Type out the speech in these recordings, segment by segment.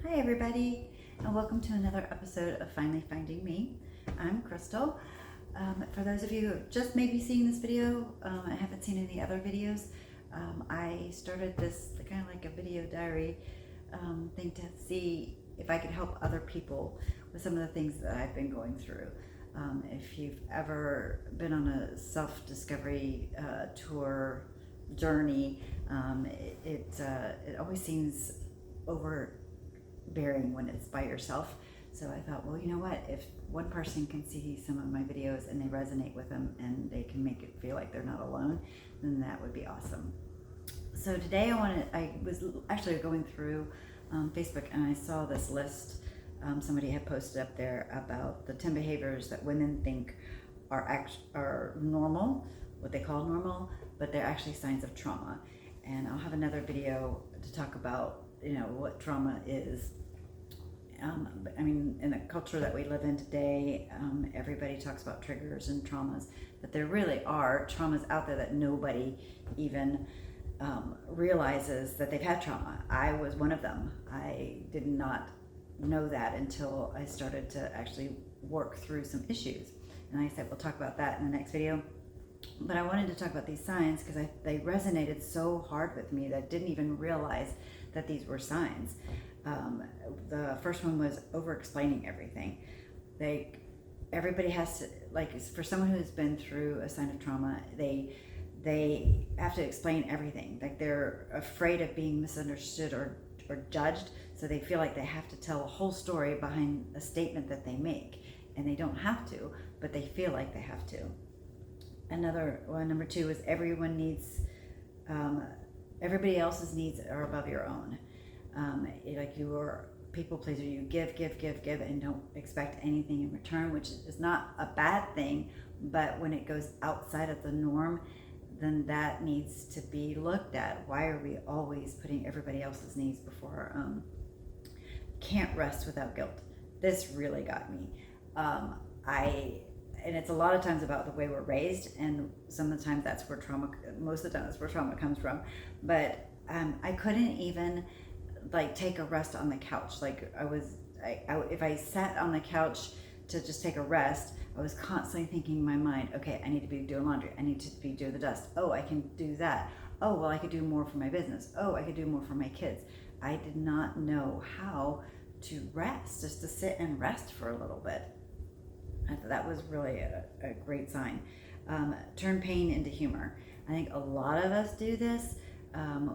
Hi everybody, and welcome to another episode of Finally Finding Me. I'm Crystal. For those of you who have just maybe seen this video, I haven't seen any other videos, I started this kind of like a video diary thing to see if I could help other people with some of the things that I've been going through. If you've ever been on a self-discovery tour journey, it always seems overbearing when it's by yourself. So I thought, well, you know what? If one person can see some of my videos and they resonate with them and they can make it feel like they're not alone, then that would be awesome. So today I was actually going through Facebook and I saw this list somebody had posted up there about the 10 behaviors that women think are normal, what they call normal, but they're actually signs of trauma. And I'll have another video to talk about, what trauma is. I mean, in the culture that we live in today, everybody talks about triggers and traumas, but there really are traumas out there that nobody even realizes that they've had trauma. I was one of them. I did not know that until I started to actually work through some issues. And I said, we'll talk about that in the next video. But I wanted to talk about these signs because they resonated so hard with me that I didn't even realize that these were signs. The first one was over-explaining everything. Everybody has to, like, for someone who's been through a sign of trauma, they have to explain everything. Like, they're afraid of being misunderstood or judged, so they feel like they have to tell a whole story behind a statement that they make, and they don't have to, but they feel like they have to. Another one, number two, is everybody else's needs are above your own. Like, you are people pleaser, you give, and don't expect anything in return, which is not a bad thing, but when it goes outside of the norm, then that needs to be looked at. Why are we always putting everybody else's needs before our own? Can't rest without guilt. This really got me. And it's a lot of times about the way we're raised, and some of the times that's where trauma, most of the time that's where trauma comes from. But I couldn't even take a rest on the couch. Like, if I sat on the couch to just take a rest, I was constantly thinking in my mind, okay, I need to be doing laundry. I need to be doing the dust. Oh, I can do that. Oh, well, I could do more for my business. Oh, I could do more for my kids. I did not know how to rest, just to sit and rest for a little bit. I thought that was really a great sign. Turn pain into humor. I think a lot of us do this.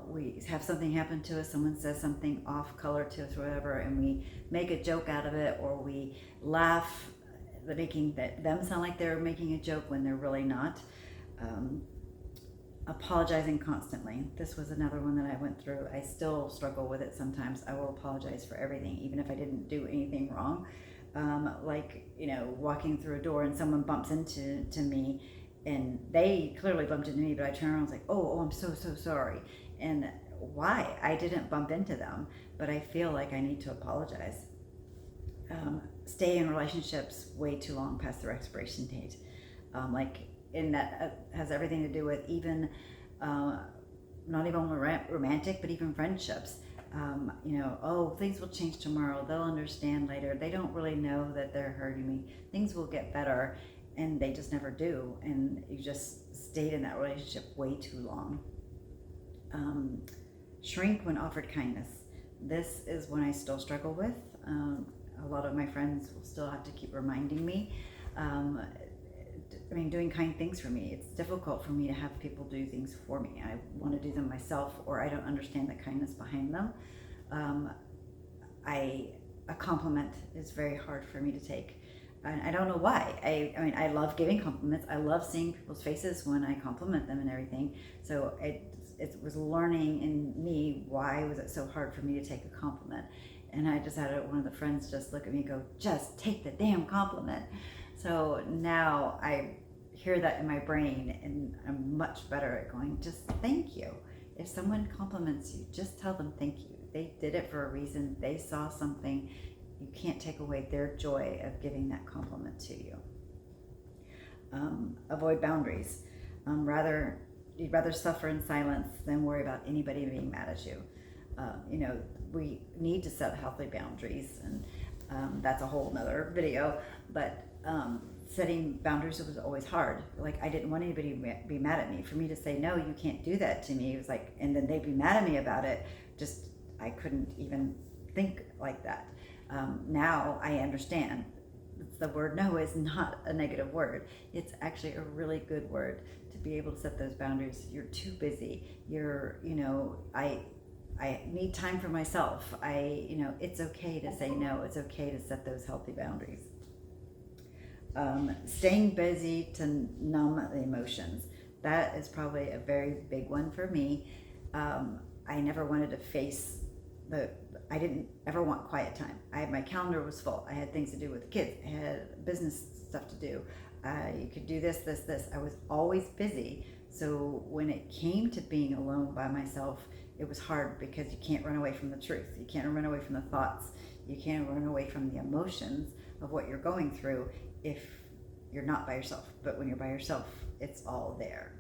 We have something happen to us, someone says something off color to us or whatever, and we make a joke out of it, or we laugh, making them sound like they're making a joke when they're really not. Apologizing constantly. This was another one that I went through. I still struggle with it sometimes. I will apologize for everything, even if I didn't do anything wrong. Walking through a door and someone bumps into me, and they clearly bumped into me, but I turn around and was like, oh, I'm so sorry. And why? I didn't bump into them, but I feel like I need to apologize. Stay in relationships way too long past their expiration date. That has everything to do with even, not even romantic, but even friendships. Oh, things will change tomorrow. They'll understand later. They don't really know that they're hurting me. Things will get better, and they just never do. And you just stayed in that relationship way too long. Shrink when offered kindness. This is one I still struggle with. A lot of my friends will still have to keep reminding me. Doing kind things for me. It's difficult for me to have people do things for me. I want to do them myself, or I don't understand the kindness behind them. A compliment is very hard for me to take. And I don't know why. I love giving compliments. I love seeing people's faces when I compliment them and everything. So it was learning in me, why was it so hard for me to take a compliment? And I just had one of the friends just look at me and go, just take the damn compliment. So now I hear that in my brain, and I'm much better at going, just thank you. If someone compliments you, just tell them thank you. They did it for a reason. They saw something. You can't take away their joy of giving that compliment to you. Avoid boundaries. You'd rather suffer in silence than worry about anybody being mad at you. You know, we need to set healthy boundaries, and that's a whole nother video. But setting boundaries was always hard. Like, I didn't want anybody to be mad at me. For me to say, no, you can't do that to me, it was like, and then they'd be mad at me about it. Just, I couldn't even think like that. Now I understand. The word no is not a negative word. It's actually a really good word to be able to set those boundaries. You're too busy. I need time for myself. It's okay to say no. It's okay to set those healthy boundaries. Staying busy to numb the emotions. That is probably a very big one for me. I never wanted to face I didn't ever want quiet time. My calendar was full. I had things to do with the kids. I had business stuff to do. You could do this. I was always busy. So when it came to being alone by myself, it was hard because you can't run away from the truth. You can't run away from the thoughts. You can't run away from the emotions of what you're going through if you're not by yourself. But when you're by yourself, it's all there.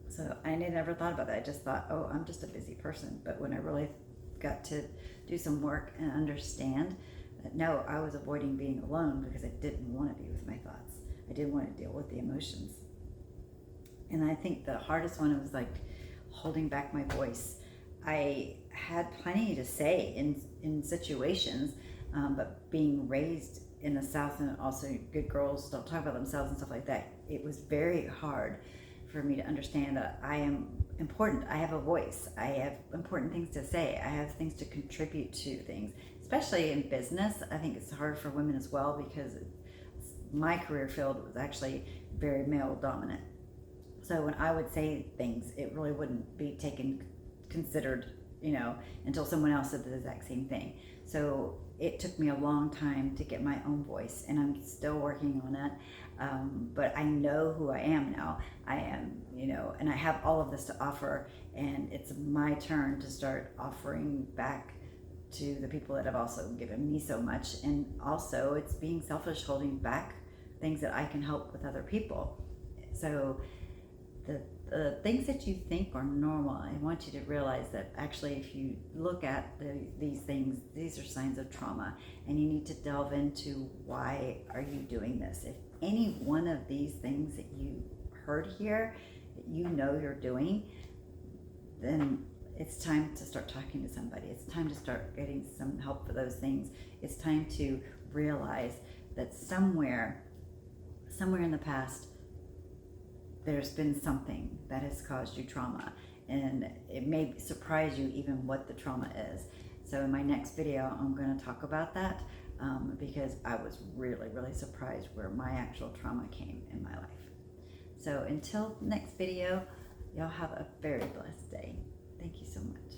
So I never thought about that. I just thought, oh, I'm just a busy person. But when I really got to do some work and understand that, no, I was avoiding being alone because I didn't want to be with my thoughts. I didn't want to deal with the emotions. And I think the hardest one was like holding back my voice. I had plenty to say in situations, but being raised in the South, and also good girls don't talk about themselves and stuff like that, it was very hard for me to understand that I am important. I have a voice. I have important things to say. I have things to contribute to things, especially in business. I think it's hard for women as well because my career field was actually very male dominant. So when I would say things, it really wouldn't be considered, until someone else said the exact same thing. So it took me a long time to get my own voice, and I'm still working on it. But I know who I am now. I am, and I have all of this to offer, and it's my turn to start offering back to the people that have also given me so much. And also it's being selfish, holding back things that I can help with other people. So the things that you think are normal, I want you to realize that actually if you look at these things, these are signs of trauma, and you need to delve into why are you doing this. If any one of these things that you heard here that you're doing, then it's time to start talking to somebody. It's time to start getting some help for those things. It's time to realize that somewhere in the past, there's been something that has caused you trauma, and it may surprise you even what the trauma is. So in my next video, I'm going to talk about that because I was really, really surprised where my actual trauma came in my life. So until next video, y'all have a very blessed day. Thank you so much.